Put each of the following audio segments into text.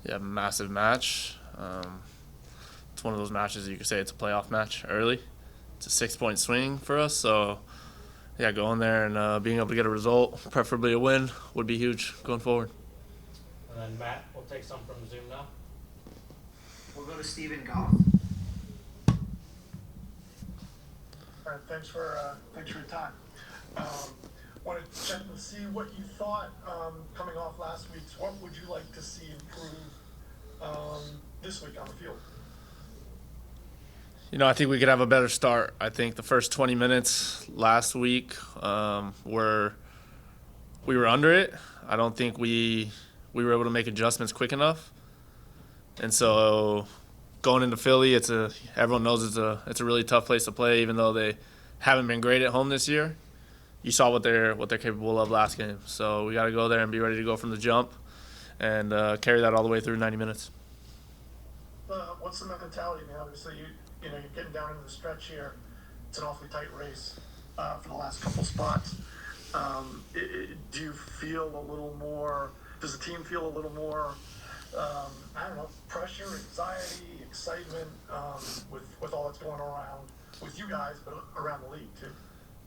Yeah, massive match. It's one of those matches you could say it's a playoff match early. It's a 6 point swing for us, so yeah, going there and being able to get a result, preferably a win, would be huge going forward. And then Matt, we'll take some from Zoom now. We'll go to Stephen Goff. All right, thanks for your time. Um, Wanted to check and see what you thought coming off last week's. What would you like to see improve this week on the field? I think we could have a better start. I think the first 20 minutes last week were we were under it. I don't think we were able to make adjustments quick enough, and so going into Philly, everyone knows it's a really tough place to play. Even though they haven't been great at home this year, you saw what they're capable of last game. So we got to go there and be ready to go from the jump, and carry that all the way through 90 minutes. What's the mentality? I mean, obviously, you're getting down into the stretch here. It's an awfully tight race for the last couple spots. Do you feel a little more? Does the team feel a little more? I don't know, pressure, anxiety, excitement with all that's going around with you guys, but around the league too.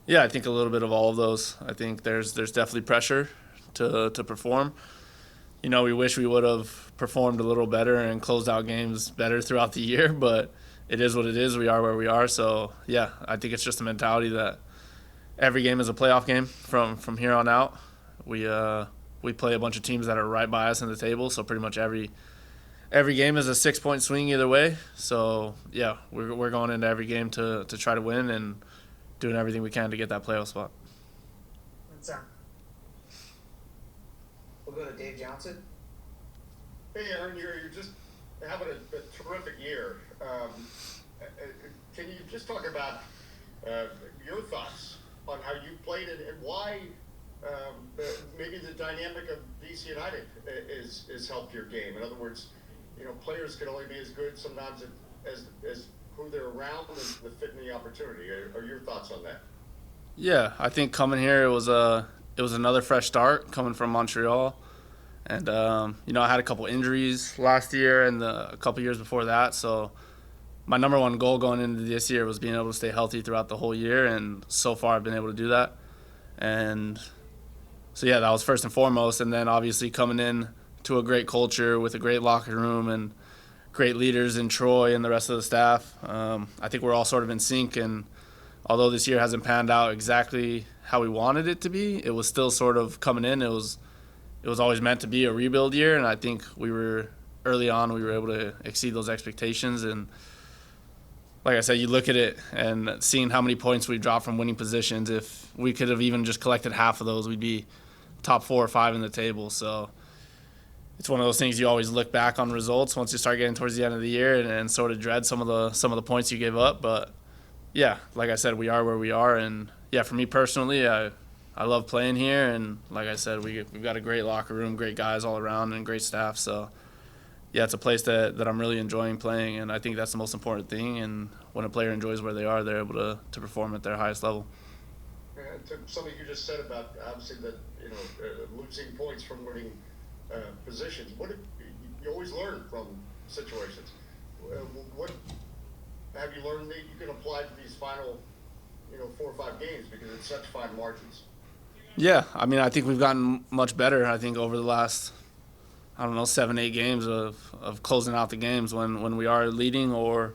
Yeah, I think a little bit of all of those. I think there's definitely pressure to perform. We wish we would have performed a little better and closed out games better throughout the year, but it is what it is. We are where we are. So, yeah, I think it's just a mentality that every game is a playoff game from here on out. We play a bunch of teams that are right by us in the table, so pretty much every game is a 6 point swing either way. So, yeah, we're going into every game to try to win and doing everything we can to get that playoff spot. That's Aaron. We'll go to Dave Johnson. Hey, Aaron, you're just having a terrific year. Can you just talk about your thoughts on how you played and why maybe the dynamic of DC United is helped your game? In other words, players can only be as good sometimes as who they're around and the fit and the opportunity. Are your thoughts on that? Yeah, I think coming here it was another fresh start coming from Montreal, and I had a couple injuries last year and a couple years before that. So my number one goal going into this year was being able to stay healthy throughout the whole year, and so far I've been able to do that. And so yeah, that was first and foremost, and then obviously coming in to a great culture with a great locker room and great leaders in Troy and the rest of the staff. I think we're all sort of in sync, and although this year hasn't panned out exactly how we wanted it to be, it was still sort of coming in. It was always meant to be a rebuild year, and I think early on we were able to exceed those expectations. And like I said, you look at it and seeing how many points we dropped from winning positions. If we could have even just collected half of those, we'd be top 4 or 5 in the table. So it's one of those things you always look back on results once you start getting towards the end of the year and sort of dread some of the points you gave up. But yeah, like I said, we are where we are, and yeah, for me personally, I love playing here, and like I said, we've got a great locker room, great guys all around, and great staff. So yeah, it's a place that I'm really enjoying playing, and I think that's the most important thing. And when a player enjoys where they are, they're able to perform at their highest level. And to something you just said about obviously that losing points from winning positions. You always learn from situations. What have you learned that you can apply to these final 4 or 5 games because it's such fine margins? Yeah, I mean, I think we've gotten much better. I think over the last 7-8 games of closing out the games when we are leading or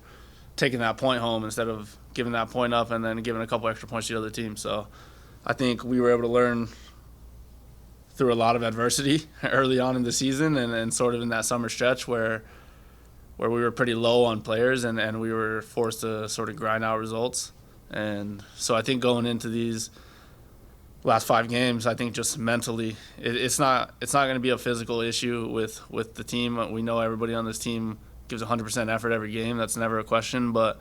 taking that point home instead of giving that point up and then giving a couple extra points to the other team. So I think we were able to learn through a lot of adversity early on in the season and sort of in that summer stretch where we were pretty low on players and we were forced to sort of grind out results. And so I think going into these last 5 games, I think just mentally, it's not going to be a physical issue with the team. We know everybody on this team gives 100% effort every game. That's never a question, but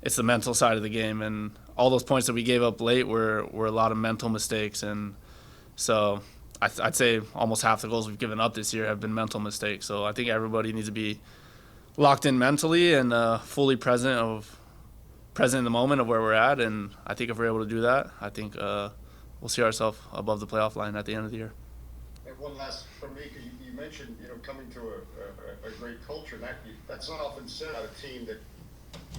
it's the mental side of the game. And all those points that we gave up late were a lot of mental mistakes. And so I'd say almost half the goals we've given up this year have been mental mistakes. So I think everybody needs to be locked in mentally and fully present in the moment of where we're at. And I think if we're able to do that, I think we'll see ourselves above the playoff line at the end of the year. And one last from me, because you mentioned, coming to a great culture, and that's not often said about a team that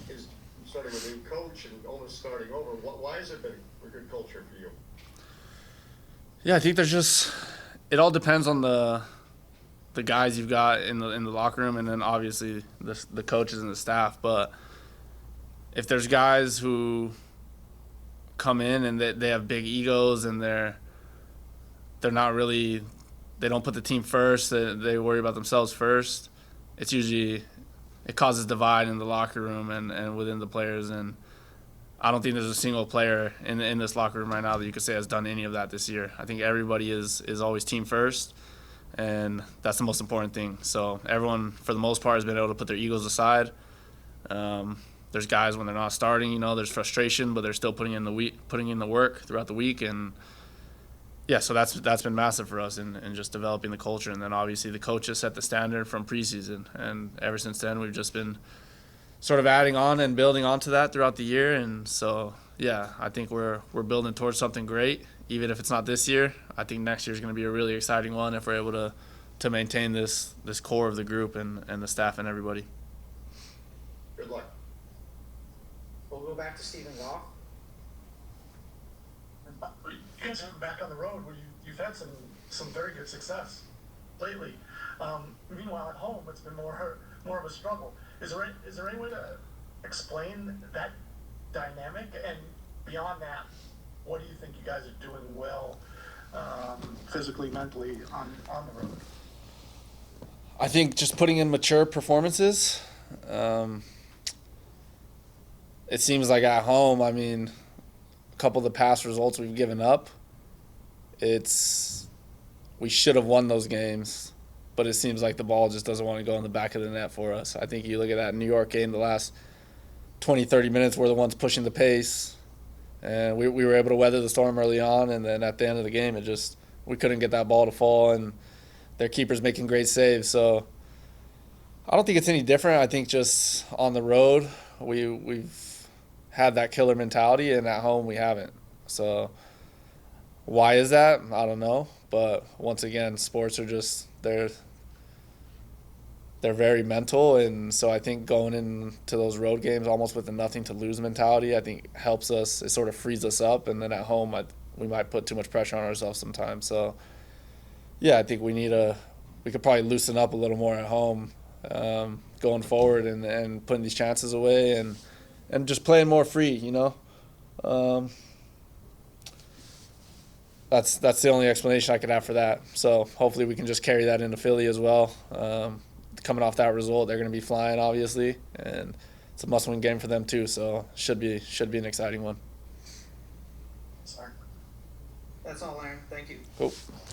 is starting with a new coach and almost starting over. Why has it been a good culture for you? Yeah, I think it all depends on the guys you've got in the locker room, and then obviously the coaches and the staff. But if there's guys who come in and they have big egos and they're not really, they don't put the team first, they worry about themselves first, it causes divide in the locker room and within the players. And I don't think there's a single player in this locker room right now that you could say has done any of that this year. I think everybody is always team first, and that's the most important thing. So everyone, for the most part, has been able to put their egos aside. There's guys when they're not starting, there's frustration, but they're still putting in the work throughout the week. And yeah, so that's been massive for us in just developing the culture. And then obviously the coaches set the standard from preseason, and ever since then we've just been sort of adding on and building onto that throughout the year. And so yeah, I think we're building towards something great. Even if it's not this year, I think next year is going to be a really exciting one if we're able to maintain this core of the group and the staff and everybody. Good luck. We'll go back to Stephen Goff. You guys are back on the road where you've had some very good success lately. Meanwhile, at home, it's been more of a struggle. Is there any way to explain that dynamic? And beyond that, what do you think you guys are doing well, physically, mentally, on the road? I think just putting in mature performances. It seems like at home, I mean, a couple of the past results we've given up, we should have won those games, but it seems like the ball just doesn't want to go in the back of the net for us. I think you look at that New York game, the last 20, 30 minutes, we're the ones pushing the pace, and we were able to weather the storm early on, and then at the end of the game, we couldn't get that ball to fall, and their keeper's making great saves. So I don't think it's any different. I think just on the road, we've had that killer mentality, and at home we haven't. So why is that? I don't know. But once again, sports are just they're very mental, and so I think going into those road games almost with a nothing to lose mentality, I think helps us. It sort of frees us up, and then at home we might put too much pressure on ourselves sometimes. So yeah, I think we could probably loosen up a little more at home going forward and putting these chances away and just playing more free, That's the only explanation I could have for that. So hopefully we can just carry that into Philly as well. Coming off that result, they're going to be flying, obviously, and it's a must-win game for them too. So should be an exciting one. Sorry. That's all, Aaron. Thank you. Cool.